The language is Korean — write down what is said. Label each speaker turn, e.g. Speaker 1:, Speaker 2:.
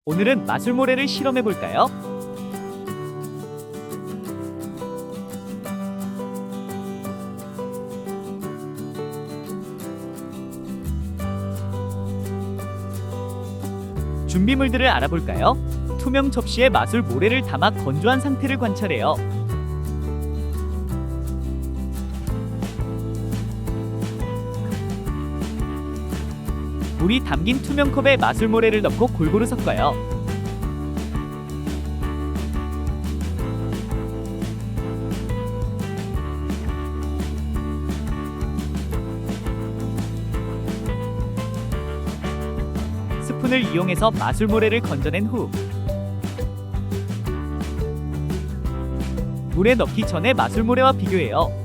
Speaker 1: 오늘은 마술모래를 실험해볼까요? 준비물들을 알아볼까요? 투명 접시에 마술모래를 담아 건조한 상태를 관찰해요. 물이 담긴 투명 컵에 마술모래를 넣고 골고루 섞어요. 스푼을 이용해서 마술모래를 건져낸 후 물에 넣기 전에 마술모래와 비교해요.